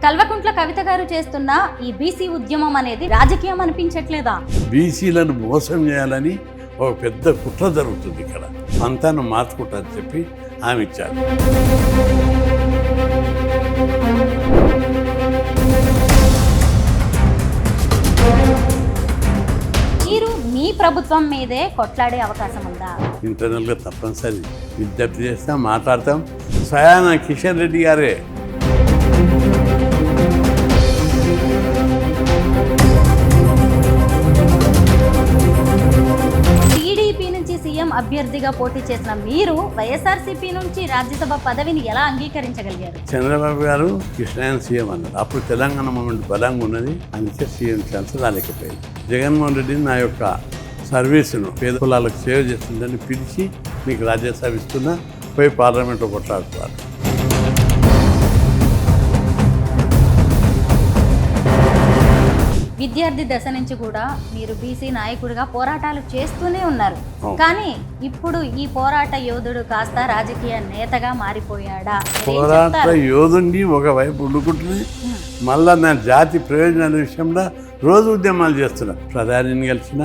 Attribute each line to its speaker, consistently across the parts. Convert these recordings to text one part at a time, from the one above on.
Speaker 1: కల్వకుంట్ల కవిత గారు చేస్తున్న ఈ బీసీ ఉద్యమం అనేది రాజకీయం అనిపించట్లేదా?
Speaker 2: బీసీలను మోసం చేయాలని ఒక పెద్ద కుట్ర జరుగుతుంది ఇక్కడ. అంతాను మార్చుకుంటారని చెప్పి ఆమె ఇచ్చారు.
Speaker 1: మీరు మీ ప్రభుత్వం మీదే కొట్లాడే అవకాశం ఉందా?
Speaker 2: ఇంటర్నల్గా తప్పనిసరి విజ్ఞప్తి చేస్తాం, మాట్లాడతాం. స్వయాన కిషన్ రెడ్డి గారే
Speaker 1: టీడీపీ నుంచి సీఎం అభ్యర్థిగా పోటీ చేసిన మీరు వైఎస్ఆర్సీపీ నుంచి రాజ్యసభ పదవిని ఎలా అంగీకరించగలిగారు?
Speaker 2: చంద్రబాబు గారు కృష్ణాయన సీఎం అన్నారు. అప్పుడు తెలంగాణ మూమెంట్ బలంగా ఉన్నది, అందుకే సీఎం ఛాన్స్ రాలేకపోయింది. జగన్మోహన్ రెడ్డిని నా యొక్క సర్వీసును పేద కులాలకు సేవ చేస్తుందని పిలిచి మీకు రాజ్యసభ ఇస్తున్నా, పోయి పార్లమెంట్లో కొట్లాడుతున్నారు.
Speaker 1: విద్యార్థి దశ నుంచి కూడా మీరు బీసీ నాయకుడిగా పోరాటాలు చేస్తూనే ఉన్నారు. కానీ ఇప్పుడు ఈ పోరాట యోధుడు కాస్త రాజకీయ నేతగా మారిపోయాడా?
Speaker 2: పోరాట యోధుడిని ఒకవైపు ఉండుకుంటుంది, మళ్ళా నా జాతి ప్రయోజనాల విషయంలో రోజు ఉద్యమాలు చేస్తున్నా. ప్రధానిని కలిసిన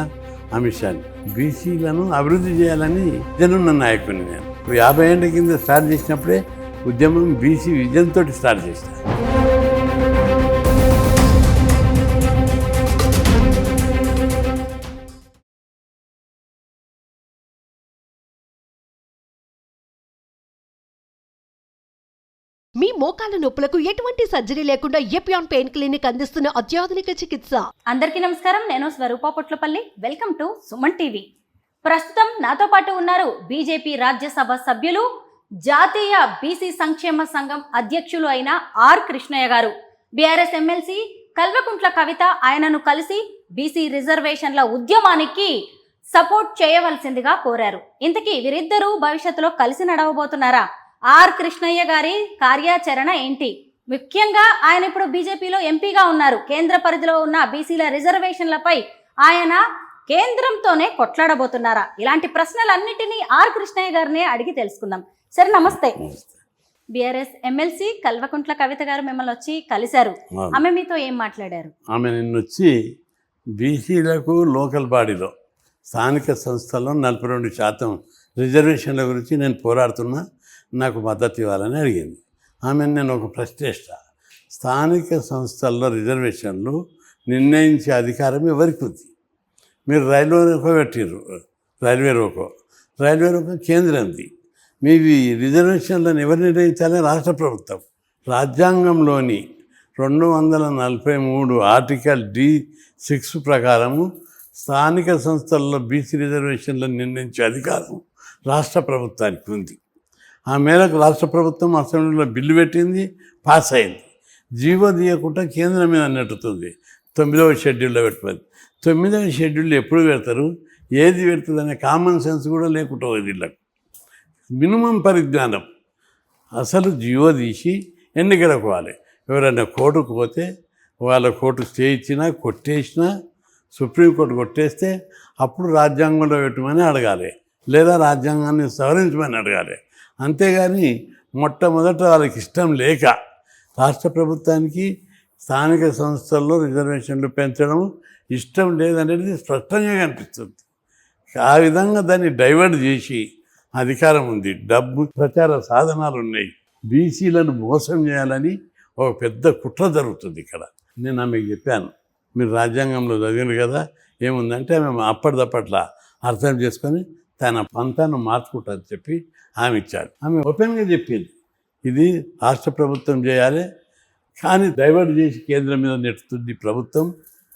Speaker 2: అమిత్ షాని బీసీలను అభివృద్ధి చేయాలని జనున్న నాయకుడిని నేను 50 ఏళ్ళ కింద స్టార్ట్ చేసినప్పుడే ఉద్యమం బీసీ విజయంతో స్టార్ట్ చేసిన.
Speaker 3: మీ మోకాల నొప్పులకు ఎటువంటి సర్జరీ లేకుండా ఎపియాన్ పెయిన్ క్లినిక్ అందిస్తున్న అత్యాధునిక చికిత్స.
Speaker 1: అందరికీ నమస్కారం, నేను Swaroopa Potlapalli. Welcome to Suman TV. ప్రస్తుతం నాతో పాటు ఉన్నారు బీజేపీ రాజ్యసభ సభ్యులు, జాతీయ బీసీ సంక్షేమ సంఘం అధ్యక్షులు అయిన ఆర్ కృష్ణయ్య గారు. బీఆర్ఎస్ ఎమ్మెల్సీ కల్వకుంట్ల కవిత ఆయనను కలిసి బీసీ రిజర్వేషన్ల ఉద్యమానికి సపోర్ట్ చేయవలసిందిగా కోరారు. ఇంతకీ వీరిద్దరూ భవిష్యత్తులో కలిసి నడవబోతున్నారా? ఆర్ కృష్ణయ్య గారి కార్యాచరణ ఏంటి? ముఖ్యంగా ఆయన ఇప్పుడు బీజేపీలో ఎంపీగా ఉన్నారు. కేంద్ర పరిధిలో ఉన్న బీసీల రిజర్వేషన్లపై ఆయన కేంద్రంతోనే కొట్లాడబోతున్నారా? ఇలాంటి ప్రశ్నలన్నిటినీ ఆర్ కృష్ణయ్య గారినే అడిగి తెలుసుకుందాం. సరే, నమస్తే. బీఆర్ఎస్ ఎమ్మెల్సీ కల్వకుంట్ల కవిత గారు మిమ్మల్ని వచ్చి కలిశారు. ఆమె మీతో ఏం మాట్లాడారు?
Speaker 2: ఆమె నిన్ను వచ్చి బీసీలకు లోకల్ బాడీలో స్థానిక సంస్థల్లో 42% రిజర్వేషన్ల గురించి నేను పోరాడుతున్నా, నాకు మద్దతు ఇవ్వాలని అడిగింది. ఆమెను నేను ఒక ప్రశ్న చేస్తా. స్థానిక సంస్థల్లో రిజర్వేషన్లు నిర్ణయించే అధికారం ఎవరికి ఉంది? మీరు రైల్వే రోకో పెట్టిర్రు, రైల్వే రోకో కేంద్రంది. మీవి రిజర్వేషన్లను ఎవరు నిర్ణయించాలని? రాష్ట్ర ప్రభుత్వం. రాజ్యాంగంలోని 243 ఆర్టికల్ D6 ప్రకారము స్థానిక సంస్థల్లో బీసీ రిజర్వేషన్లను నిర్ణయించే అధికారం రాష్ట్ర ప్రభుత్వానికి ఉంది. ఆ మేరకు రాష్ట్ర ప్రభుత్వం అసెంబ్లీలో బిల్లు పెట్టింది, పాస్ అయింది. జీవో తీయకుండా కేంద్రం మీద నెట్టుతుంది. 9వ షెడ్యూల్లో పెట్టుకుంది. 9వ షెడ్యూల్లో ఎప్పుడు పెడతారు, ఏది పెడుతుంది అనే కామన్ సెన్స్ కూడా లేకుండా వీళ్ళకు. మినిమం పరిజ్ఞానం. అసలు జీవో తీసి ఎన్నికలకు పోవాలి. ఎవరైనా కోర్టుకు పోతే వాళ్ళ కోర్టు స్టే ఇచ్చినా కొట్టేసినా, సుప్రీంకోర్టు కొట్టేస్తే అప్పుడు రాజ్యాంగంలో పెట్టమని అడగాలి, లేదా రాజ్యాంగాన్ని సవరించమని అడగాలి. అంతేగాని మొట్టమొదట వాళ్ళకి ఇష్టం లేక రాష్ట్ర ప్రభుత్వానికి స్థానిక సంస్థల్లో రిజర్వేషన్లు పెంచడం ఇష్టం లేదనేది స్పష్టంగా కనిపిస్తుంది. ఆ విధంగా దాన్ని డైవర్ట్ చేసి అధికారం ఉంది, డబ్బు, ప్రచార సాధనాలు ఉన్నాయి. బీసీలను మోసం చేయాలని ఒక పెద్ద కుట్ర జరుగుతుంది ఇక్కడ. నేను ఆమెకు చెప్పాను, మీరు రాజ్యాంగంలో చదివారు కదా, ఏముందంటే ఆమె అప్పటిదప్పట్లా అర్థం చేసుకొని తన పంతాను మార్చుకుంటారని చెప్పి ఆమె ఇచ్చారు. ఆమె ఓపెన్గా చెప్పింది, ఇది రాష్ట్ర ప్రభుత్వం చేయాలి, కానీ డైవర్ట్ చేసి కేంద్రం మీద నెట్టుతుంది ప్రభుత్వం,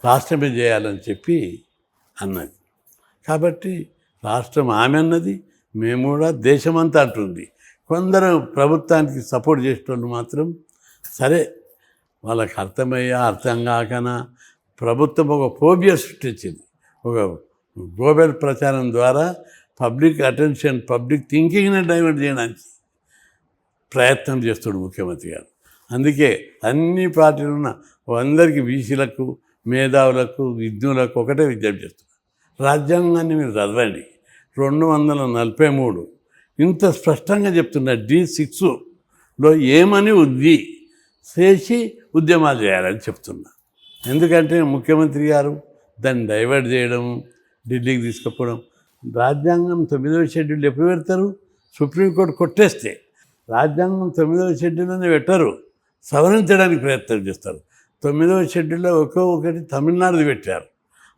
Speaker 2: రాష్ట్రమే చేయాలని చెప్పి అన్నది. కాబట్టి రాష్ట్రం ఆమె అన్నది, మేము కూడా దేశమంతా అంటుంది. కొందరు ప్రభుత్వానికి సపోర్ట్ చేసేటోళ్ళు మాత్రం సరే, వాళ్ళకి అర్థం కాకనా ప్రభుత్వం ఒక ఫోబియా సృష్టించింది. ఒక గ్లోబల్ ప్రచారం ద్వారా పబ్లిక్ అటెన్షన్, పబ్లిక్ థింకింగ్ని డైవర్ట్ చేయడానికి ప్రయత్నం చేస్తాడు ముఖ్యమంత్రి గారు. అందుకే అన్ని పార్టీలు ఉన్న అందరికీ, బీసీలకు, మేధావులకు, విజ్ఞులకు ఒకటే విజ్ఞప్తి చేస్తున్నారు. రాజ్యాంగాన్ని మీరు చదవండి. 243 ఇంత స్పష్టంగా చెప్తున్నా D6లో ఏమని ఉంది. చేసి ఉద్యమాలు చేయాలని చెప్తున్నా. ఎందుకంటే ముఖ్యమంత్రి గారు దాన్ని డైవర్ట్ చేయడం, ఢిల్లీకి తీసుకుపోవడం. రాజ్యాంగం 9వ షెడ్యూల్ ఎప్పుడు పెడతారు? సుప్రీంకోర్టు కొట్టేస్తే రాజ్యాంగం 9వ షెడ్యూల్లోనే పెట్టరు, సవరించడానికి ప్రయత్నం చేస్తారు. 9వ షెడ్యూల్లో ఒకటి తమిళనాడుది పెట్టారు.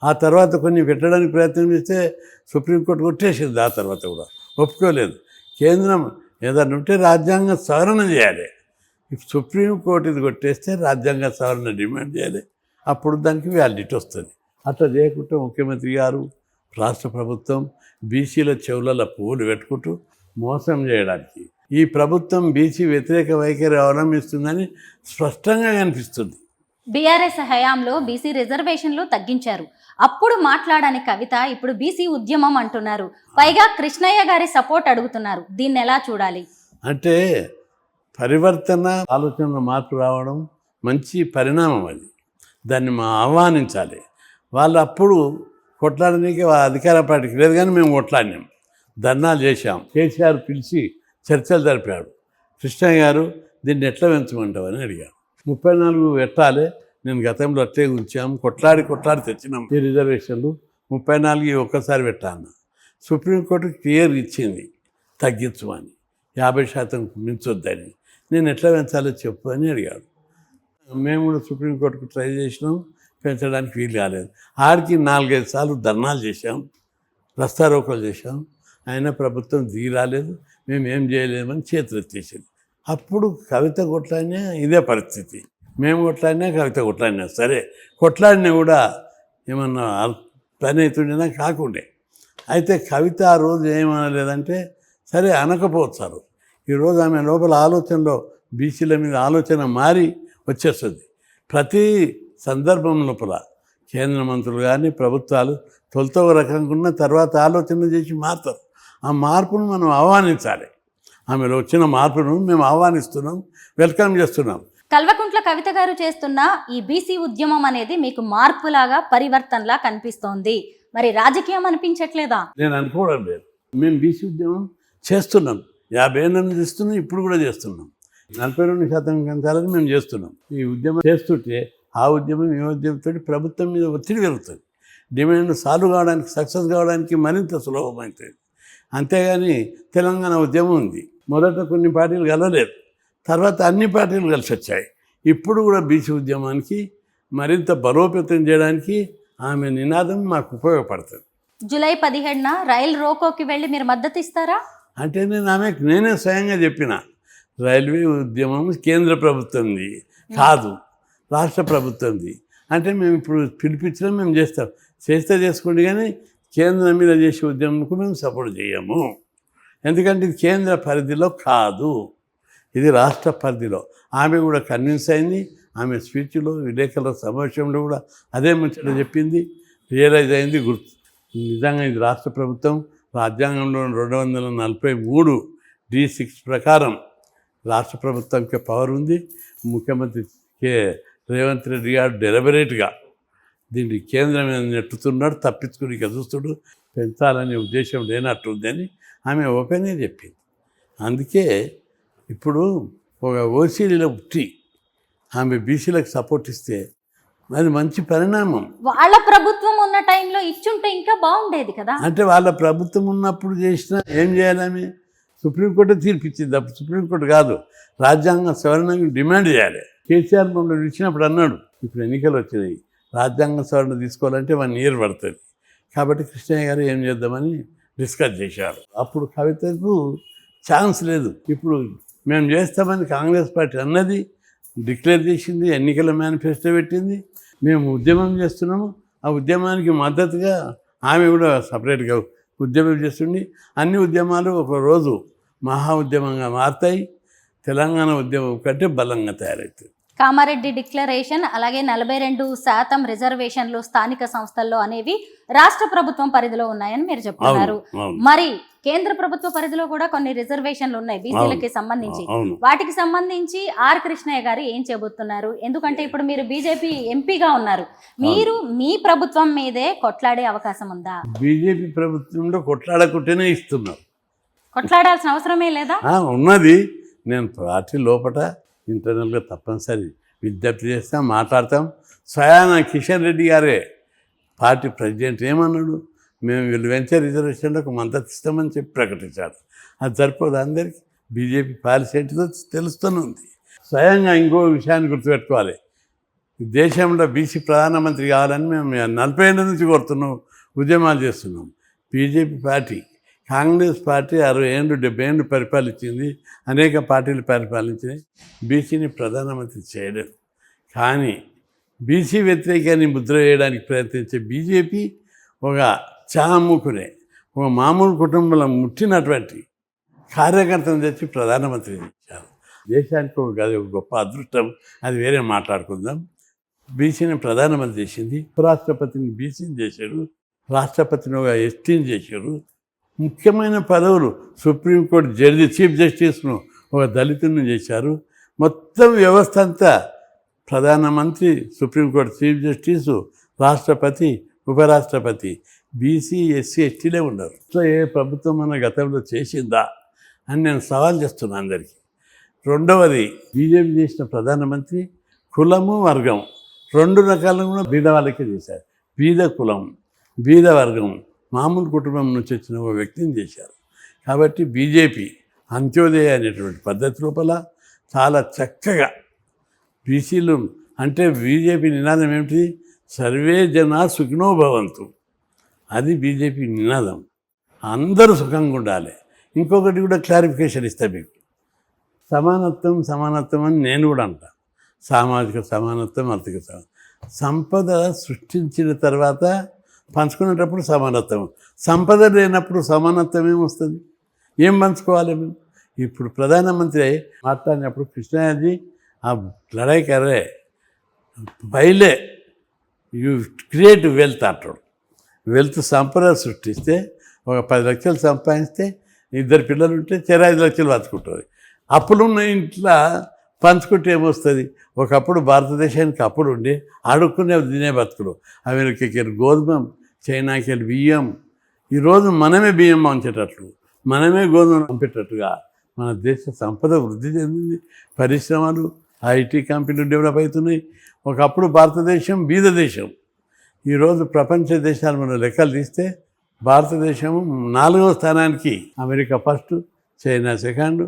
Speaker 2: ఆ తర్వాత కొన్ని పెట్టడానికి ప్రయత్నం చేస్తే సుప్రీంకోర్టు కొట్టేసింది. ఆ తర్వాత కూడా ఒప్పుకోలేదు. కేంద్రం ఏదన్నా ఉంటే రాజ్యాంగ సవరణ చేయాలి. సుప్రీంకోర్టు ఇది కొట్టేస్తే రాజ్యాంగ సవరణ డిమాండ్ చేయాలి. అప్పుడు దానికి వ్యాలిడిటీ వస్తుంది. అట్లా చేయకుండా ముఖ్యమంత్రి గారు, రాష్ట్ర ప్రభుత్వం బీసీల చెవులలో పువ్వులు పెట్టుకుంటూ మోసం చేయడానికి ఈ ప్రభుత్వం బీసీ వ్యతిరేక వైఖరి అవలంబిస్తుందని స్పష్టంగా కనిపిస్తుంది.
Speaker 1: బీఆర్ఎస్ హయాంలో బీసీ రిజర్వేషన్లు తగ్గించారు. అప్పుడు మాట్లాడని కవిత ఇప్పుడు బీసీ ఉద్యమం అంటున్నారు. పైగా కృష్ణయ్య గారి సపోర్ట్ అడుగుతున్నారు. దీన్ని ఎలా చూడాలి?
Speaker 2: అంటే పరివర్తన ఆలోచనలో మార్పు రావడం మంచి పరిణామం. అది దాన్ని మనం ఆహ్వానించాలి. వాళ్ళు అప్పుడు కొట్లాడడానికి అధికార పార్టీకి లేదు, కానీ మేము కొట్లాడినాం, ధర్నాలు చేశాం. కేసీఆర్ పిలిచి చర్చలు జరిపాడు. కృష్ణయ్య గారు దీన్ని ఎట్లా పెంచమంటావని అడిగారు. 34 పెట్టాలి, నేను గతంలో అట్లే ఉంచాం, కొట్లాడి తెచ్చినాం ఈ రిజర్వేషన్లు. 34 ఒక్కసారి పెట్టాను. సుప్రీంకోర్టు క్లియర్ ఇచ్చింది తగ్గించమని, 50% మించొద్దని. నేను ఎట్లా పెంచాలో చెప్పు అని అడిగాడు. మేము కూడా సుప్రీంకోర్టుకు ట్రై చేసినాం, పెంచడానికి వీలు కాలేదు. ఆడికి 4-5 సార్లు ధర్నాలు చేశాం, రస్తారోకోలు చేశాం. అయినా ప్రభుత్వం దిగి రాలేదు, మేము ఏం చేయలేమని చేతులు ఎత్తేసింది. అప్పుడు కవిత కొట్లాడినా ఇదే పరిస్థితి, మేము కొట్లాడినా కవిత కొట్లాడినా. సరే కొట్లాడినా కూడా ఏమన్నా పని అవుతుండేనా కాకుండే. అయితే కవిత ఆ రోజు ఏమనలేదంటే సరే అనకపోవచ్చు. ఈరోజు ఆమె లోపల ఆలోచనలో బీసీల మీద ఆలోచన మారి వచ్చేస్తుంది. ప్రతి సందర్భం లోపల కేంద్ర మంత్రులు కానీ ప్రభుత్వాలు తొలుత ఒక రకంగా ఉన్న తర్వాత ఆలోచన చేసి మారుతారు. ఆ మార్పును మనం ఆహ్వానించాలి. ఆమెలో వచ్చిన మార్పును మేము ఆహ్వానిస్తున్నాం, వెల్కమ్ చేస్తున్నాం.
Speaker 1: కల్వకుంట్ల కవిత గారు చేస్తున్న ఈ బీసీ ఉద్యమం అనేది మీకు మార్పులాగా, పరివర్తనలా కనిపిస్తోంది. మరి రాజకీయం అనిపించట్లేదా?
Speaker 2: నేను అనుకోవడం లేదు. మేము బీసీ ఉద్యమం చేస్తున్నాం, 50 ఏళ్ళ నుంచి చేస్తున్నాం, ఇప్పుడు కూడా చేస్తున్నాం. 42% కంచాలని మేము చేస్తున్నాం. ఈ ఉద్యమం చేస్తుంటే ఆ ఉద్యమం ఈ ఉద్యమంతో ప్రభుత్వం మీద ఒత్తిడి పెరుగుతుంది. డిమాండ్ సాల్వ్ కావడానికి, సక్సెస్ కావడానికి మరింత సులభమవుతుంది. అంతేగాని తెలంగాణ ఉద్యమం ఉంది, మొదట కొన్ని పార్టీలు కలవలేదు, తర్వాత అన్ని పార్టీలు కలిసి వచ్చాయి. ఇప్పుడు కూడా బీసీ ఉద్యమానికి మరింత బలోపేతం చేయడానికి ఆమె నినాదం మాకు ఉపయోగపడుతుంది.
Speaker 1: జూలై 17న రైలు రోకోకి వెళ్ళి మీరు మద్దతు ఇస్తారా?
Speaker 2: అంటే నేనే స్వయంగా చెప్పిన, రైల్వే ఉద్యమం కేంద్ర ప్రభుత్వంది కాదు, రాష్ట్ర ప్రభుత్వంది. అంటే మేము ఇప్పుడు పిలిపించినా మేము చేస్తే చేసుకోండి, కానీ కేంద్రం మీద చేసే ఉద్యమంకు మేము సపోర్ట్ చేయము. ఎందుకంటే ఇది కేంద్ర పరిధిలో కాదు, ఇది రాష్ట్ర పరిధిలో. ఆమె కూడా కన్విన్స్ అయింది. ఆమె స్పీచ్లో, విలేకరుల సమావేశంలో కూడా అదే ముచ్చట చెప్పింది, రియలైజ్ అయింది. నిజంగా ఇది రాష్ట్ర ప్రభుత్వం. రాజ్యాంగంలో 243 D6 ప్రకారం రాష్ట్ర ప్రభుత్వంకి పవర్ ఉంది. ముఖ్యమంత్రి రేవంత్ రెడ్డి గారు డెలిబరేట్గా దీన్ని కేంద్రం మీద నెట్టుతున్నాడు, తప్పించుకుని చూస్తుడు, పెంచాలనే ఉద్దేశం లేనట్టుందని ఆమె ఓపెన్గా చెప్పింది. అందుకే ఇప్పుడు ఒక ఓసీలో పుట్టి ఆమె బీసీలకు సపోర్ట్ ఇస్తే అది మంచి పరిణామం.
Speaker 1: వాళ్ళ ప్రభుత్వం ఉన్న టైంలో ఇచ్చుంటే ఇంకా బాగుండేది కదా.
Speaker 2: అంటే వాళ్ళ ప్రభుత్వం ఉన్నప్పుడు చేసినా ఏం చేయాలి? ఆమె సుప్రీంకోర్టు తీర్పిచ్చింది. అప్పుడు సుప్రీంకోర్టు కాదు, రాజ్యాంగ సవరణకు డిమాండ్ చేయాలి. కేసీఆర్ మమ్మల్ని ఇచ్చినప్పుడు అన్నాడు, ఇప్పుడు ఎన్నికలు వచ్చినాయి, రాజ్యాంగ సవరణ తీసుకోవాలంటే 1 year పడుతుంది. కాబట్టి కృష్ణయ్య గారు ఏం చేద్దామని డిస్కస్ చేశారు. అప్పుడు కవితకు ఛాన్స్ లేదు. ఇప్పుడు మేము చేస్తామని కాంగ్రెస్ పార్టీ అన్నది, డిక్లేర్ చేసింది, ఎన్నికల మేనిఫెస్టో పెట్టింది, మేము ఉద్యమం చేస్తున్నాము. ఆ ఉద్యమానికి మద్దతుగా ఆమె కూడా సపరేట్గా ఉద్యమం చేస్తుంది. అన్ని ఉద్యమాలు ఒకరోజు మహా ఉద్యమంగా మారుతాయి. తెలంగాణ ఉద్యమం కంటే బలంగా తయారవుతుంది.
Speaker 1: కామారెడ్డి డిక్లరేషన్, అలాగే 42% రిజర్వేషన్లు స్థానిక సంస్థల్లో అనేవి రాష్ట్ర ప్రభుత్వం పరిధిలో ఉన్నాయని మీరు చెప్తున్నారు. మరి కేంద్ర ప్రభుత్వ పరిధిలో కూడా కొన్ని రిజర్వేషన్లు ఉన్నాయి బీసీలకి సంబంధించి. వాటికి సంబంధించి ఆర్ కృష్ణయ్య గారు ఏం చెబుతున్నారు? ఎందుకంటే ఇప్పుడు మీరు బీజేపీ ఎంపీగా ఉన్నారు, మీరు మీ ప్రభుత్వం మీదే కొట్లాడే అవకాశం ఉందా?
Speaker 2: బీజేపీ ప్రభుత్వంలో కొట్లాడకుంటేనే ఇస్తున్నారు,
Speaker 1: కొట్లాడాల్సిన అవసరమే లేదా?
Speaker 2: ఉన్నది. నేను పార్టీ లోపల ఇంటర్నల్గా తప్పనిసరి విజ్ఞప్తి చేస్తాం, మాట్లాడతాం. స్వయాన కిషన్ రెడ్డి గారే పార్టీ ప్రెసిడెంట్ ఏమన్నాడు, మేము వీళ్ళు వెంచర్ రిజర్వేషన్లకు మద్దతు ఇస్తామని చెప్పి ప్రకటించాడు. అది సరిపోదు, అందరికీ బీజేపీ పాలసీ ఏంటిదో తెలుస్తూనే ఉంది. స్వయంగా ఇంకో విషయాన్ని గుర్తుపెట్టుకోవాలి, దేశంలో బీసీ ప్రధానమంత్రి కావాలని మేము 40 ఏళ్ళ నుంచి కోరుతున్నాం, ఉద్యమాలు చేస్తున్నాం. బీజేపీ పార్టీ, కాంగ్రెస్ పార్టీ 60 ఏళ్ళు 70 ఏళ్ళు పరిపాలించింది, అనేక పార్టీలు పరిపాలించినాయి, బీసీని ప్రధానమంత్రి చేయలేదు. కానీ బీసీ వ్యతిరేకాన్ని ముద్ర వేయడానికి ప్రయత్నించే బీజేపీ ఒక చాముకునే ఒక మామూలు కుటుంబంలో ముట్టినటువంటి కార్యకర్తను తెచ్చి ప్రధానమంత్రి ఇచ్చారు. దేశానికి ఒక గొప్ప అదృష్టం, అది వేరే మాట్లాడుకుందాం. బీసీని ప్రధానమంత్రి చేసింది, ఉపరాష్ట్రపతిని బీసీని చేశాడు, రాష్ట్రపతిని ఒక ఎస్టీని చేశారు. ముఖ్యమైన పదవులు సుప్రీంకోర్టు జడ్జి చీఫ్ జస్టిస్ను ఒక దళితుని చేశారు. మొత్తం వ్యవస్థ అంతా ప్రధానమంత్రి, సుప్రీంకోర్టు చీఫ్ జస్టిసు, రాష్ట్రపతి, ఉపరాష్ట్రపతి, బీసీ ఎస్సీ ఎస్టీలే ఉన్నారు. సో ఏ ప్రభుత్వం మన గతంలో చేసిందా అని నేను సవాల్ చేస్తున్నాను అందరికీ. రెండవది, బీజేపీ చేసిన ప్రధానమంత్రి కులము వర్గం 2 రకాలను కూడా బీద వాళ్ళకే చేశారు. బీద కులం, బీద వర్గం, మామూలు కుటుంబం నుంచి వచ్చిన ఒక వ్యక్తిని చేశారు. కాబట్టి బీజేపీ అంత్యోదయ అనేటువంటి పద్ధతి లోపల చాలా చక్కగా బీసీలు అంటే బీజేపీ నినాదం ఏమిటి, సర్వే జనా సుఖినో భవంతు, అది బీజేపీ నినాదం. అందరూ సుఖంగా ఉండాలి. ఇంకొకటి కూడా క్లారిఫికేషన్ ఇస్తా మీకు, సమానత్వం సమానత్వం అని నేను కూడా అంటా. సామాజిక సమానత్వం, ఆర్థిక సంపద సృష్టించిన తర్వాత పంచుకునేటప్పుడు సమానత్వం, సంపద లేనప్పుడు సమానత్వం ఏమొస్తుంది, ఏం పంచుకోవాలి మేము? ఇప్పుడు ప్రధానమంత్రి మాట్లాడినప్పుడు కృష్ణాజీ ఆ లడాయి కర్రే పైలే యూ క్రియేట్ వెల్త్ అంటాడు. వెల్త్ సంపద సృష్టిస్తే ఒక 10 లక్షలు సంపాదిస్తే 2 పిల్లలు ఉంటే 5 లక్షలు బతుకుంటుంది. అప్పులున్న ఇంట్లో పంచుకుంటే ఏమొస్తుంది? ఒకప్పుడు భారతదేశానికి అప్పులు ఉండి అడుక్కునే తినే బతుకులు, అమెరికాకి గోధుమ, చైనాకి బియ్యం. ఈరోజు మనమే బియ్యం పంచేటట్లు, మనమే గోధుమ పంపేటట్టుగా మన దేశ సంపద వృద్ధి చెందింది. పరిశ్రమలు, ఐటీ కంపెనీలు డెవలప్ అవుతున్నాయి. ఒకప్పుడు భారతదేశం బీద దేశం, ఈరోజు ప్రపంచ దేశాలు మనం లెక్కలు తీస్తే భారతదేశం 4వ స్థానానికి, America first, China second,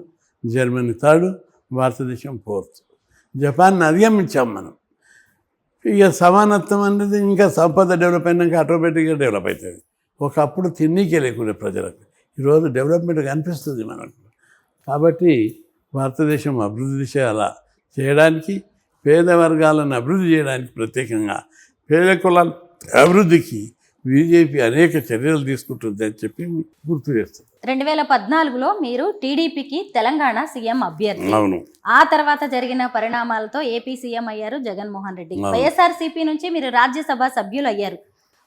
Speaker 2: Germany third, భారతదేశం 4th. జపాన్ని అధిగమించాం మనం. ఇక సమానత్వం అనేది ఇంకా సంపద డెవలప్ అయినాక ఆటోమేటిక్గా డెవలప్ అవుతుంది. ఒకప్పుడు తిన్నీకే లేకుండా ప్రజలకు, ఈరోజు డెవలప్మెంట్ కనిపిస్తుంది మనకు. కాబట్టి భారతదేశం అభివృద్ధి దిశ అలా చేయడానికి, పేద వర్గాలను అభివృద్ధి చేయడానికి, ప్రత్యేకంగా పేద కులాల అభివృద్ధికి బీజేపీ అనేక చర్యలు తీసుకుంటుందని చెప్పి గుర్తు చేస్తుంది.
Speaker 1: 2014లో మీరు టీడీపీకి తెలంగాణ సీఎం అభ్యర్థి.
Speaker 2: అవును.
Speaker 1: ఆ తర్వాత జరిగిన పరిణామాలతో ఏపీ సీఎం అయ్యారు జగన్మోహన్ రెడ్డి. వైఎస్ఆర్సీపీ నుంచి మీరు రాజ్యసభ సభ్యులు అయ్యారు.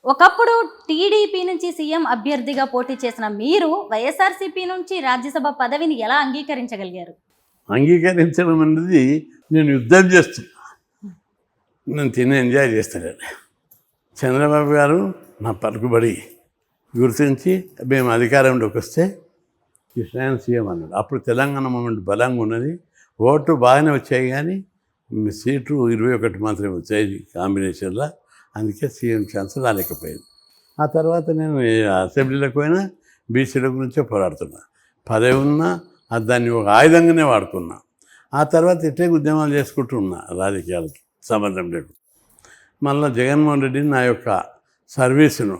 Speaker 1: ఒకప్పుడు టీడీపీ నుంచి సీఎం అభ్యర్థిగా పోటీ చేసిన మీరు వైఎస్ఆర్సీపీ నుంచి రాజ్యసభ పదవిని ఎలా అంగీకరించగలిగారు?
Speaker 2: అంగీకరించడం అనేది నేను యుద్ధం చేస్తున్నా, నేను తిని ఎంజాయ్ చేస్తాను. చంద్రబాబు గారు నా పలుకుబడి గుర్తించి మేము అధికారంలోకి వస్తే కృష్ణాయన సీఎం అన్నాడు. అప్పుడు తెలంగాణ మూమెంట్ బలంగా ఉన్నది, ఓట్లు బాగానే వచ్చాయి, కానీ సీట్లు 21 మాత్రమే వచ్చాయి కాంబినేషన్లో. అందుకే సీఎం ఛాన్స్ రాలేకపోయింది. ఆ తర్వాత నేను అసెంబ్లీలోకి పోయినా బీసీల గురించే పోరాడుతున్నా, పదవి ఉన్నా దాన్ని ఒక ఆయుధంగానే వాడుకున్నా. ఆ తర్వాత ఇట్టే ఉద్యమాలు చేసుకుంటూ ఉన్నా, రాజకీయాలకి సంబంధం లేదు. మళ్ళీ జగన్మోహన్ రెడ్డి నా యొక్క సర్వీసును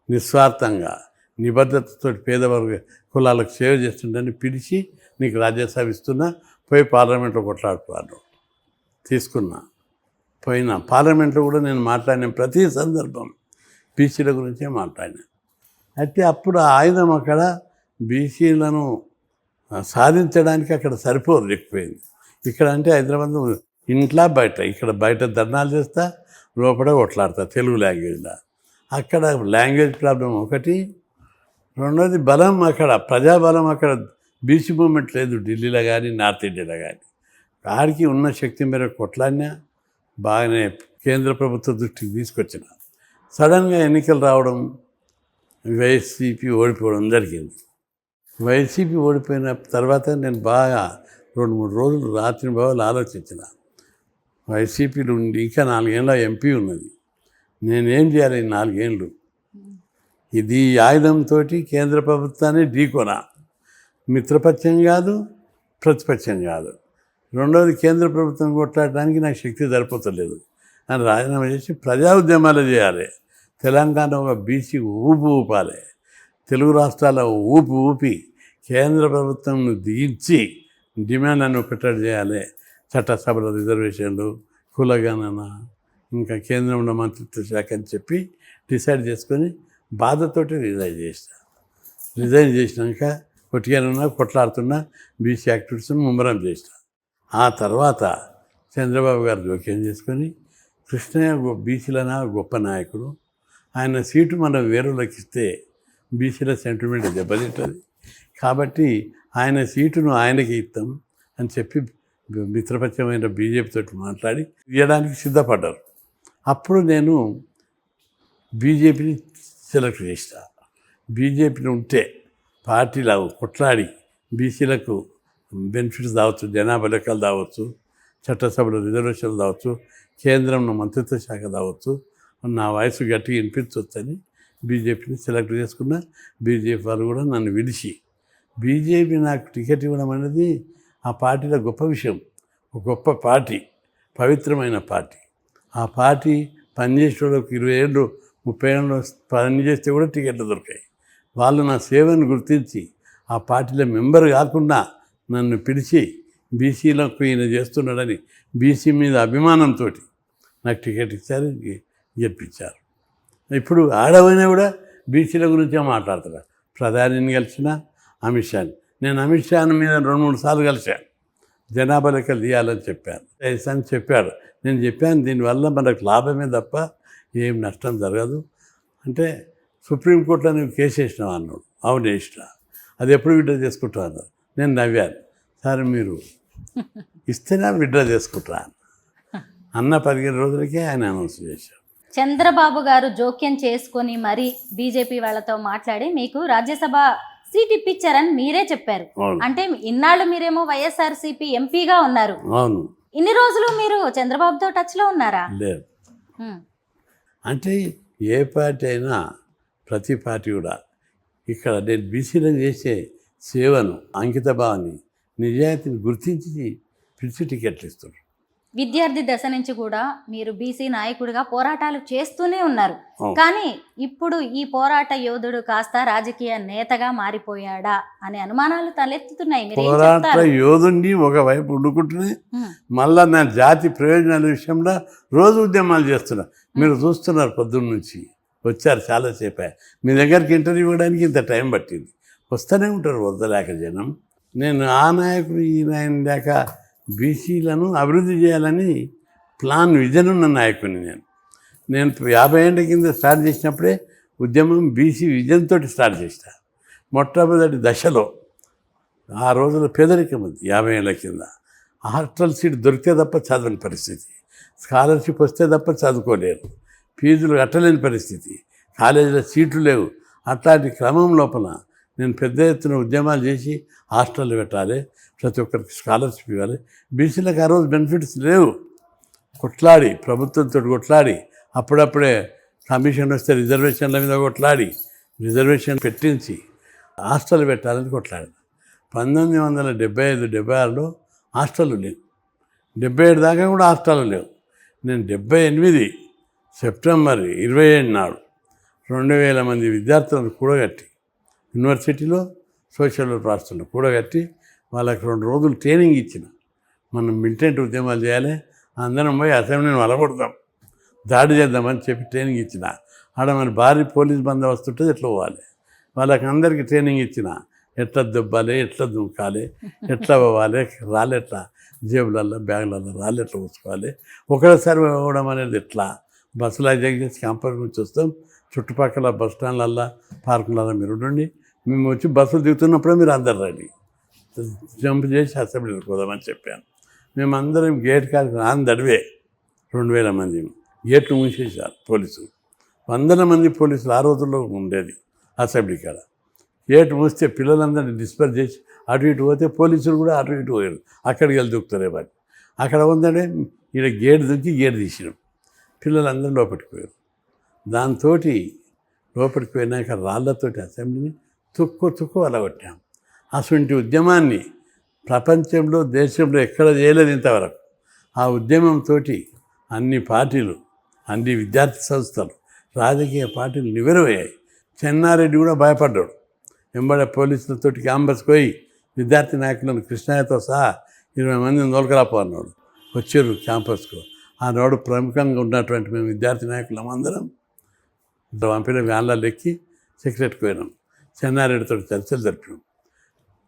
Speaker 2: నిస్వార్థంగా నిబద్ధతతో పేదవర్గ కులాలకు సేవ చేస్తుండని పిలిచి, నీకు రాజ్యసభ ఇస్తున్నా, పోయి పార్లమెంట్లో కొట్లాడుకున్నాను, తీసుకున్నా. పోయినా పార్లమెంట్లో కూడా నేను మాట్లాడిన ప్రతి సందర్భం బీసీల గురించే మాట్లాడినా. అయితే అప్పుడు ఆ ఆయుధం అక్కడ బీసీలను సాధించడానికి అక్కడ సరిపోలేకపోయింది. ఇక్కడ అంటే హైదరాబాద్ ఇంట్లో బయట, ఇక్కడ బయట ధర్నాలు చేస్తా, లోపల కొట్లాడతా తెలుగు లాంగ్వేజ్లో. అక్కడ లాంగ్వేజ్ ప్రాబ్లం ఒకటి, రెండోది బలం, అక్కడ ప్రజాబలం, అక్కడ బీసీ మూమెంట్ లేదు ఢిల్లీలో కానీ నార్త్ ఇండియాలో కానీ. ఆడికి ఉన్న శక్తి మేరకు కొట్లాడినా, బాగానే కేంద్ర ప్రభుత్వ దృష్టికి తీసుకొచ్చిన. సడన్గా ఎన్నికలు రావడం, వైసీపీ ఓడిపోవడం జరిగింది. వైసీపీ ఓడిపోయిన తర్వాత నేను బాగా 2-3 రోజులు రాత్రి బావులు ఆలోచించిన. వైసీపీలో ఉండి ఇంకా 4 ఏళ్ళ ఎంపీ ఉన్నది, నేనేం చేయాలి 4 ఏళ్ళు? ఇది ఆయుధంతో కేంద్ర ప్రభుత్వాన్ని ఢీకొనా. మిత్రపక్షం కాదు, ప్రతిపక్షం కాదు. రెండవది కేంద్ర ప్రభుత్వం కొట్లాడడానికి నాకు శక్తి సరిపోతలేదు అని రాజీనామా చేసి ప్రజా ఉద్యమాలు చేయాలి. తెలంగాణ ఒక బీసీ ఊపాలి. తెలుగు రాష్ట్రాల ఊపి కేంద్ర ప్రభుత్వంను దించి డిమాండ్ అని ఒకటి చేయాలి. చట్టసభల రిజర్వేషన్లు, కులగణన, ఇంకా కేంద్రంలో మంత్రిత్వ శాఖ అని చెప్పి డిసైడ్ చేసుకొని బాధతోటి రిజైన్ చేసినాక కొట్టిగానున్నా కొట్లాడుతున్నా బీసీ యాక్టివిటీస్ని ముమ్మరం చేసిన. ఆ తర్వాత చంద్రబాబు గారు జోక్యం చేసుకొని కృష్ణయ్య బీసీలన గొప్ప నాయకుడు, ఆయన సీటు మనం వేరులోకి ఇస్తే బీసీల సెంటిమెంట్ దెబ్బతింటుంది కాబట్టి ఆయన సీటును ఆయనకి ఇస్తాం అని చెప్పి మిత్రపక్షమైన బీజేపీతో మాట్లాడి ఇవ్వడానికి సిద్ధపడ్డారు. అప్పుడు నేను బీజేపీని సెలెక్ట్ చేసిన. బీజేపీని ఉంటే పార్టీలో కొట్లాడి బీసీలకు బెనిఫిట్స్ కావచ్చు, జనాభా లెక్కలు కావచ్చు, చట్టసభలో రిజర్వేషన్లు కావచ్చు, కేంద్రంలో మంత్రిత్వ శాఖ కావచ్చు, నా వయసు గట్టిగా వినిపించవచ్చని బీజేపీని సెలెక్ట్ చేసుకున్న. బీజేపీ వారు కూడా నన్ను విడిచి బీజేపీ నాకు టికెట్ ఇవ్వడం అనేది ఆ పార్టీలో గొప్ప విషయం. ఒక గొప్ప పార్టీ, పవిత్రమైన పార్టీ. ఆ పార్టీ పనిచేసే వాళ్ళకి 20 ఏళ్ళు 30 ఏళ్ళు పనిచేస్తే కూడా టికెట్లు దొరికాయి. వాళ్ళు నా సేవను గుర్తించి ఆ పార్టీలో మెంబర్ కాకుండా నన్ను పిలిచి బీసీలకు ఈయన చేస్తున్నాడని బీసీ మీద అభిమానంతో నాకు టికెట్ ఇచ్చారు, గెలిపించారు. ఇప్పుడు ఆడవైనా కూడా బీసీల గురించే మాట్లాడుతున్నారు. ప్రధానిని కలిసిన అమిత్ షాని, నేను అమిత్ షాని మీద 2-3 సార్లు కలిశాను. జనాభా లెక్కలు తీయాలని చెప్పాను అని చెప్పాడు. నేను చెప్పాను దీనివల్ల మనకు లాభమే తప్ప ఏం నష్టం జరగదు అంటే, సుప్రీంకోర్టులో నువ్వు కేసు వేసినావు అన్నాడు. అవును వేసిన. అది ఎప్పుడు విడ్డ్రా చేసుకుంటా అన్నారు. నేను నవ్వాను. సార్ మీరు ఇస్తేనే విడ్డ్రా చేసుకుంటా అన్న 15 రోజులకే ఆయన అనౌన్స్ చేశారు.
Speaker 1: చంద్రబాబు గారు జోక్యం చేసుకొని మరి బీజేపీ వాళ్ళతో మాట్లాడి మీకు రాజ్యసభ సీట్ ఇప్పించారని మీరే చెప్పారు. అంటే ఇన్నాళ్ళు మీరేమో వైఎస్ఆర్సీపీ ఎంపీగా ఉన్నారు.
Speaker 2: అవును.
Speaker 1: ఇన్ని రోజులు మీరు చంద్రబాబుతో టచ్లో ఉన్నారా?
Speaker 2: లేదు. అంటే ఏ పార్టీ అయినా ప్రతి పార్టీ కూడా ఇక్కడ నేను బీసీలను చేసే సేవను, అంకిత భావాన్ని, నిజాయితీని గుర్తించి పిలిచి టికెట్లు ఇస్తున్నారు.
Speaker 1: విద్యార్థి దశ నుంచి కూడా మీరు బీసీ నాయకుడిగా పోరాటాలు చేస్తూనే ఉన్నారు. కానీ ఇప్పుడు ఈ పోరాట యోధుడు కాస్త రాజకీయ నేతగా మారిపోయాడా అనే అనుమానాలు తలెత్తుతున్నాయి.
Speaker 2: పోరాట యోధుడిని ఒకవైపు వండుకుంటూనే మళ్ళా నా జాతి ప్రయోజనాల విషయంలో రోజు ఉద్యమాలు చేస్తున్నా. మీరు చూస్తున్నారు పొద్దున్న నుంచి వచ్చారు చాలాసేపు. మీ దగ్గరికి ఇంటర్వ్యూ ఇవ్వడానికి ఇంత టైం పట్టింది. వస్తూనే ఉంటారు వద్దలేక జనం. నేను ఆ నాయకుడు ఈ నాయన లేక బీసీలను అభివృద్ధి చేయాలని విజన్ ఉన్న నాయకుడిని. నేను 50 ఏళ్ళ కింద స్టార్ట్ చేసినప్పుడే ఉద్యమం బీసీ విజన్తో స్టార్ట్ చేసిన. మొట్టమొదటి దశలో ఆ రోజుల్లో పేదరికం ఉంది. 50 ఏళ్ళ కింద హాస్టల్ సీట్ దొరికితే తప్ప చదవని పరిస్థితి, స్కాలర్షిప్ వస్తే తప్ప చదువుకోలేరు, ఫీజులు కట్టలేని పరిస్థితి, కాలేజీలో సీట్లు లేవు. అట్లాంటి క్రమం లోపల నేను పెద్ద ఎత్తున ఉద్యమాలు చేసి హాస్టళ్ళు పెట్టాలి, ప్రతి ఒక్కరికి స్కాలర్షిప్ ఇవ్వాలి. బీసీలకు ఆ రోజు బెనిఫిట్స్ లేవు. కొట్లాడి ప్రభుత్వంతో కొట్లాడి అప్పుడప్పుడే కమిషన్ వస్తే రిజర్వేషన్ల మీద కొట్లాడి రిజర్వేషన్ పెట్టించి హాస్టల్ పెట్టాలని కొట్లాడి 1975-76లో హాస్టళ్ళు లేవు. 77 దాకా కూడా హాస్టళ్ళు లేవు. నేను 78 సెప్టెంబర్ 27 నాడు 2000 మంది విద్యార్థులను కూడగట్టి యూనివర్సిటీలో సోషల్ హాస్టల్లో కూడగట్టి వాళ్ళకి 2 రోజులు ట్రైనింగ్ ఇచ్చిన. మనం మిలిటెంట్ ఉద్యమాలు చేయాలి, అందరం పోయి అసెంబ్లీని వలగొడతాం, దాడి చేద్దామని చెప్పి ట్రైనింగ్ ఇచ్చిన. ఆడ మన భారీ పోలీస్ బందోబస్తు ఉంటుంది, ఎట్లా పోవాలి. వాళ్ళకి అందరికీ ట్రైనింగ్ ఇచ్చిన. ఎట్లా దొబ్బాలి, ఎట్లా దుంకాలి, ఎట్లా పోవాలి, రాళ్ళు ఎట్లా జేబులల్లో బ్యాగులలో రాళ్ళు ఎట్లా పోసుకోవాలి, ఒకటేసారి పోవడం అనేది ఎట్లా, బస్సులు హైజాక్ చేసి క్యాంపస్ నుంచి వస్తాం, చుట్టుపక్కల బస్ స్టాండ్లల్లో పార్కులలో మీరు ఉండండి, మేము వచ్చి బస్సులు దిగుతున్నప్పుడే మీరు అందరు రండి, జంప్ చేసి అసెంబ్లీకి పోదామని చెప్పాను. మేమందరం గేట్ కాడికి దడివే 2000 మంది గేట్లు మూసేశారు పోలీసులు. 100 మంది పోలీసులు ఆ రోజుల్లో ఉండేది అసెంబ్లీ కాడ. గేట్ మూస్తే పిల్లలందరినీ డిస్పర్స్ చేసి అటు ఇటు పోతే పోలీసులు కూడా అటు ఇటు పోయారు, అక్కడికి వెళ్ళి దూకుతారే వాళ్ళు. అక్కడ ఉందంటే ఈడ గేట్ దుక్కి గేట్ తీసినాం, పిల్లలందరూ లోపలికి పోయారు. దాంతో లోపలికి పోయినాక రాళ్లతోటి అసెంబ్లీని తుక్కు అలగొట్టాం. అటువంటి ఉద్యమాన్ని ప్రపంచంలో దేశంలో ఎక్కడ చేయలేదు ఇంతవరకు. ఆ ఉద్యమంతో అన్ని పార్టీలు, అన్ని విద్యార్థి సంస్థలు, రాజకీయ పార్టీలు నివెరవయ్యాయి. చెన్నారెడ్డి కూడా భయపడ్డాడు. వెంబడే పోలీసులతో క్యాంపస్కి పోయి విద్యార్థి నాయకులను కృష్ణయ్యతో సహా 20 మందిని దొలకరాపో అన్నాడు. వచ్చారు క్యాంపస్కు. ఆనాడు ప్రముఖంగా ఉన్నటువంటి మేము విద్యార్థి నాయకులం అందరం పంపిన వ్యాన్లలో ఎక్కి సెక్రటరీకి పోయినాం. చెన్నారెడ్డితో చర్చలు జరిపినాం.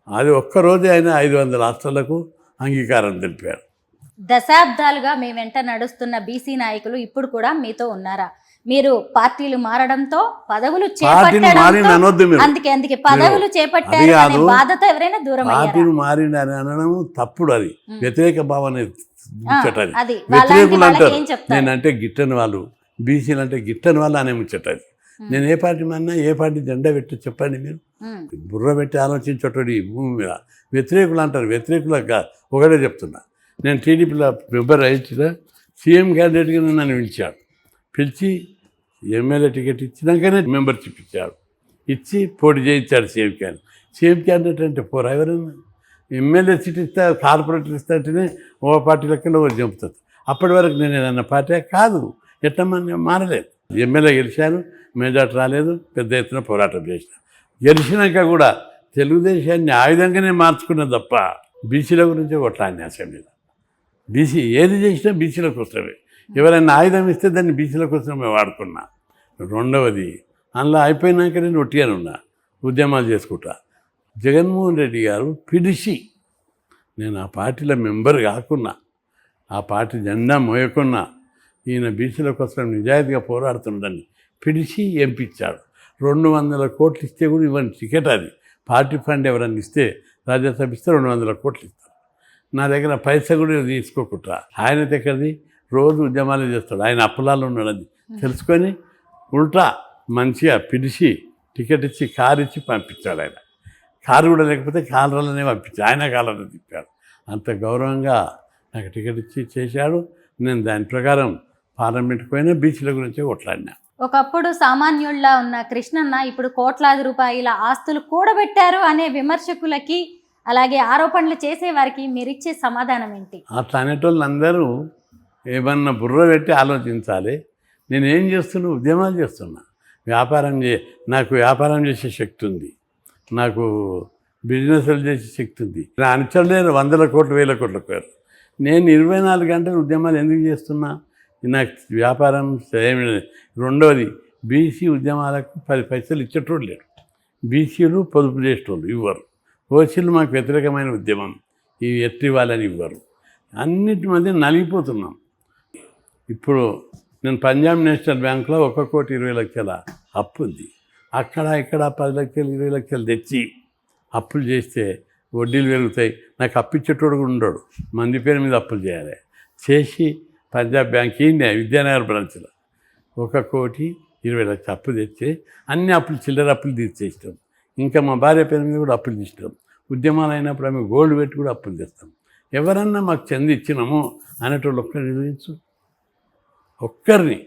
Speaker 2: అది ఒక్కరోజే ఆయన 500 హాస్టళ్లకు అంగీకారం తెలిపాడు.
Speaker 1: దశాబ్దాలుగా మీ వెంట నడుస్తున్న బీసీ నాయకులు ఇప్పుడు కూడా మీతో ఉన్నారా? మీరు పార్టీలు మారడంతో పదవులు అందుకే పదవులు చేపట్టారు అనే బాధతో ఎవరైనా దూరం అయ్యారా?
Speaker 2: పార్టీలు మారిందని అనడం తప్పుడు. అది వ్యతిరేక భావన ముచ్చటది. వ్యతిరేకులు అంటారు, నేనంటే గిట్టని వాళ్ళు, బీసీలు అంటే గిట్టని వాళ్ళు అనే ముచ్చటది. నేను ఏ పార్టీ మారినా ఏ పార్టీ జెండా పెట్టి చెప్పండి. మీరు బుర్ర పెట్టి ఆలోచించేటోడు ఈ భూమి మీద. వ్యతిరేకులు అంటారు, వ్యతిరేకులకు ఒకటే చెప్తున్నా. నేను టీడీపీలో మెంబర్ అయితే సీఎం క్యాండిడేట్గా నన్ను పిలిచి ఎమ్మెల్యే టికెట్ ఇచ్చినాకనే మెంబర్షిప్ ఇచ్చాడు. ఇచ్చి పోటీ చేయించాడు సీఎం క్యాండిడేట్ అంటే పోరా ఎవరైనా. ఎమ్మెల్యే సీట్ ఇస్తా, కార్పొరేటర్ ఇస్తా అంటేనే ఓ పార్టీ లెక్కలో చంపుతుంది. అప్పటి వరకు నేను ఏదన్నా పార్టీ కాదు, ఎట్టమని మారలేదు. ఎమ్మెల్యే గెలిచాను, మెజార్టీ రాలేదు, పెద్ద ఎత్తున పోరాటం చేసిన. గెలిచినాక కూడా తెలుగుదేశాన్ని ఆయుధంగానే మార్చుకున్నది తప్ప బీసీల గురించి కొట్లాడిన అసెంబ్లీలో. బీసీ ఏది చేసినా బీసీల కోసమే. ఎవరైనా ఆయుధం ఇస్తే దాన్ని బీసీల కోసమే వాడుకున్నా. రెండవది, అందులో అయిపోయినాక నేను ఒట్టిగానే ఉన్నా, ఉద్యమాలు చేసుకుంటా. జగన్మోహన్ రెడ్డి గారు పిలిచి, నేను ఆ పార్టీలో మెంబర్ కాకున్నా, ఆ పార్టీ జెండా మోయకున్నా, ఈయన బీసీల కోసం నిజాయితీగా పోరాడుతుండని పిలిచి ఎంపించాడు. 200 కోట్లు ఇస్తే కూడా ఇవ్వని టికెట్ అది. పార్టీ ఫండ్ ఎవరన్నా ఇస్తే, రాజ్యసభ ఇస్తే 200 కోట్లు ఇస్తారు. నా దగ్గర పైసా కూడా తీసుకోకుండా ఆయన దగ్గరది రోజు ఉద్యమాలు చేస్తాడు. ఆయన అప్పులాల్లో ఉన్నాడని తెలుసుకొని ఉల్టా మంచిగా పిలిచి టికెట్ ఇచ్చి కారు ఇచ్చి పంపించాడు. ఆయన కారు కూడా లేకపోతే కాలరాలనే పంపించాడు, ఆయన కాలరాలు తిప్పాడు. అంత గౌరవంగా నాకు టికెట్ ఇచ్చి చేశాడు. నేను దాని ప్రకారం పార్లమెంట్కి పోయినా బీచ్ల గురించి కొట్లాడినా.
Speaker 1: ఒకప్పుడు సామాన్యుల్లా ఉన్న కృష్ణన్న ఇప్పుడు కోట్లాది రూపాయల ఆస్తులు కూడబెట్టారు అనే విమర్శకులకి, అలాగే ఆరోపణలు చేసేవారికి మీరిచ్చే సమాధానం ఏంటి?
Speaker 2: అట్లా అనేటోళ్ళు అందరూ ఏమన్నా బుర్ర పెట్టి ఆలోచించాలి. నేనేం చేస్తున్నా? ఉద్యమాలు చేస్తున్నా. నాకు వ్యాపారం చేసే శక్తి ఉంది, నాకు బిజినెస్లు చేసే శక్తి ఉంది. నా అనుచరులు 100 కోట్లు 1000 కోట్ల పేరు. నేను 24 గంటలు ఉద్యమాలు ఎందుకు చేస్తున్నా? నాకు వ్యాపారం ఏమి. రెండవది, బీసీ ఉద్యమాలకు 10 పైసలు ఇచ్చేటోళ్ళు లేరు. బీసీలు పొదుపు చేసేటోళ్ళు ఇవ్వరు. ఓసీలు మాకు వ్యతిరేకమైన ఉద్యమం, ఇవి ఎట్టి వాళ్ళని ఇవ్వరు. అన్నిటి మధ్య నలిగిపోతున్నాం. ఇప్పుడు నేను పంజాబ్ నేషనల్ బ్యాంకులో 1,20,00,000 అప్పు ఉంది. అక్కడ ఇక్కడ 10 లక్షలు 20 లక్షలు తెచ్చి అప్పులు చేస్తే వడ్డీలు పెరుగుతాయి. నాకు అప్పిచ్చేటోడు కూడా ఉండడు, మంది పేరు మీద అప్పులు చేయాలి. చేసి పంజాబ్ బ్యాంక్ విద్యానగర్ బ్రాంచ్లో 1,20,00,000 అప్పు తెచ్చి అన్ని అప్పులు, చిల్లర అప్పులు తీర్చేస్తాం. ఇంకా మా భార్య పేరు మీద కూడా అప్పులు తీస్తాం. ఉద్యమాలు అయినప్పుడు ఆమె గోల్డ్ పెట్టి కూడా అప్పులు తెస్తాం. ఎవరన్నా మాకు చెంది ఇచ్చినామో అనేటోళ్ళు ఒక్కరిని నిర్వహించు. ఒక్కరిని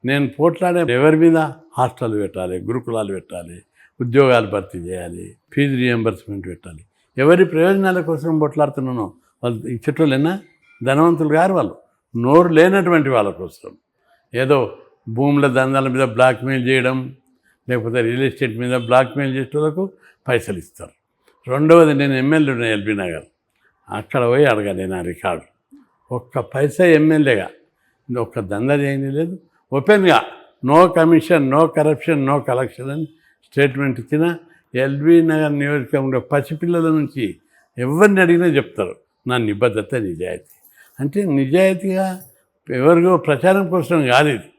Speaker 2: నేను పోట్లాడే ఎవరి మీద హాస్టల్ పెట్టాలి, గురుకులాలు పెట్టాలి, ఉద్యోగాలు భర్తీ చేయాలి, ఫీజు రియంబర్స్మెంట్ పెట్టాలి. ఎవరి ప్రయోజనాల కోసం పోట్లాడుతున్నానో వాళ్ళు ఇచ్చేటోళ్ళైనా ధనవంతులు గారు, వాళ్ళు నోరు లేనటువంటి వాళ్ళ కోసం ఏదో భూముల దందాల మీద బ్లాక్మెయిల్ చేయడం, లేకపోతే రియల్ ఎస్టేట్ మీద బ్లాక్మెయిల్ చేసేటోళ్ళకు పైసలు ఇస్తారు. రెండవది, నేను ఎమ్మెల్యే ఉన్న ఎల్బీ నగర్, అక్కడ పోయి అడగాలి నా రికార్డు. ఒక్క పైసా ఎమ్మెల్యేగా ఒక్క దందా చేయని లేదు. ఓపెన్గా no commission, no corruption, no collection అని స్టేట్మెంట్ ఇచ్చిన ఎల్బీ నగర్ నియోజకవర్గంలో పసిపిల్లల నుంచి ఎవరిని అడిగినా చెప్తారు నా నిబద్ధత, నిజాయితీ. అంటే నిజాయితీగా ఎవరికో ప్రచారం కోసం కాదు ఇది.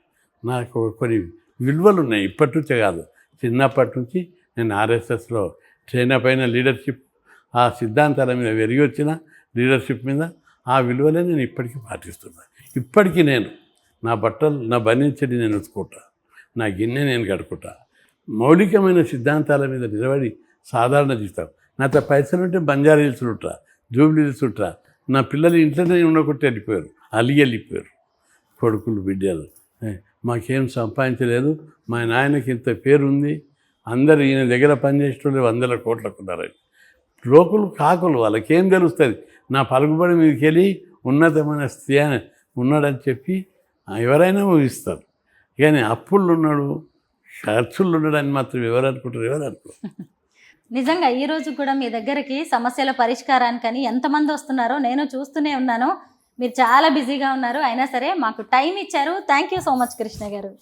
Speaker 2: నాకు కొన్ని విలువలు ఉన్నాయి. ఇప్పటి నుంచే కాదు, చిన్నప్పటి నుంచి నేను ఆర్ఎస్ఎస్లో ట్రైన్ పైన లీడర్షిప్, ఆ సిద్ధాంతాల మీద వెరిగి వచ్చిన లీడర్షిప్ మీద ఆ విలువలే నేను ఇప్పటికీ పాటిస్తున్నాను. ఇప్పటికీ నేను నా బట్టలు, నా బనించడి నేను ఉతుకుంటా, నా గిన్నె నేను కడుకుంటా. మౌలికమైన సిద్ధాంతాల మీద నిలబడి సాధారణ జీవితం. నాతో పైసలు ఉంటే బంజారా హిల్స్ ఉంటా, జూబ్లీ హిల్స్ ఉంటా. నా పిల్లలు ఇంట్లోనే ఉండకొట్టి వెళ్ళిపోయారు, వెళ్ళిపోయారు కొడుకులు బిడ్డలు. మాకేం సంపాదించలేదు, మా నాయనకి ఇంత పేరుంది, అందరూ ఈయన దగ్గర పనిచేసేటోళ్ళు 100 కోట్లకు ఉన్నారని. లోకులు కాకులు, వాళ్ళకేం తెలుస్తుంది? నా పలుకుబడి మీదకి వెళ్ళి ఉన్నతమైన స్థితి ఉన్నాడని చెప్పి ఎవరైనా ఊహిస్తారు. కానీ అప్పులు ఉన్నాడు, ఖర్చులు ఉన్నాడని మాత్రం ఎవరు అనుకుంటారు?
Speaker 1: నిజంగా ఈ రోజు కూడా మీ దగ్గరికి సమస్యల పరిష్కారానికని ఎంతమంది వస్తున్నారో నేను చూస్తూనే ఉన్నాను. మీరు చాలా బిజీగా ఉన్నారు, అయినా సరే మాకు టైం ఇచ్చారు. Thank you so much Krishna గారు.